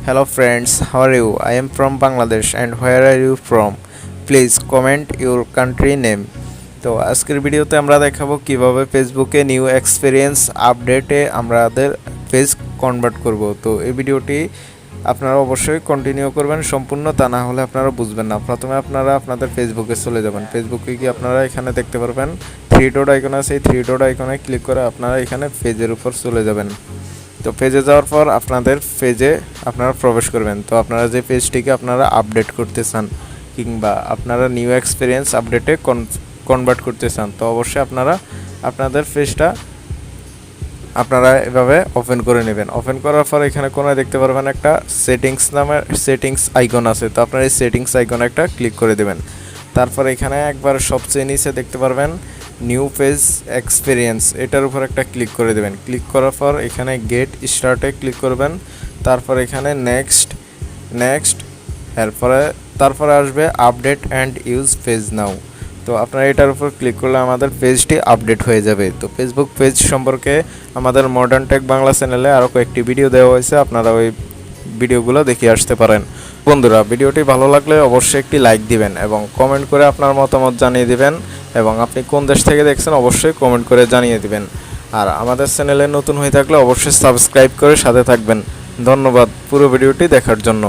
Hello friends, how are you? I am from Bangladesh and where are you from? Please comment your country name. তো আজকের ভিডিওতে আমরা দেখাবো কিভাবে ফেসবুকে নিউ এক্সপেরিয়েন্স আপডেটে আমাদের পেজ কনভার্ট করব। তো এই ভিডিওটি আপনারা অবশ্যই কন্টিনিউ করবেন সম্পূর্ণ, তা না হলে আপনারা বুঝবেন না। প্রথমে আপনারা আপনাদের ফেসবুকে চলে যাবেন। ফেসবুকে গিয়ে আপনারা এখানে দেখতে পারবেন থ্রি ডট আইকন আছে, এই থ্রি ডট আইকনে ক্লিক করে আপনারা এখানে পেজের উপর চলে যাবেন। তো পেজে যাওয়ার পর আপনাদের পেজে আপনারা প্রবেশ করবেন। তো আপনারা যে পেজটিকে আপনারা আপডেট করতে চান কিংবা আপনারা নিউ এক্সপেরিয়েন্স আপডেটে কনভার্ট করতে চান, তো অবশ্যই আপনারা আপনাদের পেজটা আপনারা এভাবে ওপেন করে নেবেন। ওপেন করার পর এখানে কোনায় দেখতে পারবেন একটা সেটিংস আইকন আছে। তো আপনারা এই সেটিংস আইকনে একটা ক্লিক করে দেবেন। তারপর এখানে একবার সবচেয়ে নিচে দেখতে পারবেন নিউ পেজ এক্সপেরিয়েন্স, এটার উপর একটা ক্লিক করে দেবেন। ক্লিক করার পর এখানে গেট স্টার্টে ক্লিক করবেন। তারপর এখানে নেক্সট তারপরে আসবে আপডেট অ্যান্ড ইউজ পেজ নাও। তো আপনারা এটার উপর ক্লিক করলে আমাদের পেজটি আপডেট হয়ে যাবে। তো ফেসবুক পেজ সম্পর্কে আমাদের মডার্ন টেক বাংলা চ্যানেলে আরও কয়েকটি ভিডিও দেওয়া হয়েছে, আপনারা ওই ভিডিওগুলো দেখে আসতে পারেন। বন্ধুরা, ভিডিওটি ভালো লাগলে অবশ্যই একটি লাইক দিবেন এবং কমেন্ট করে আপনার মতামত জানিয়ে দিবেন, এবং আপনি কোন দেশ থেকে দেখছেন অবশ্যই কমেন্ট করে জানিয়ে দিবেন। আর আমাদের চ্যানেলে নতুন হয়ে থাকলে অবশ্যই সাবস্ক্রাইব করে সাথে থাকবেন। ধন্যবাদ পুরো ভিডিওটি দেখার জন্য।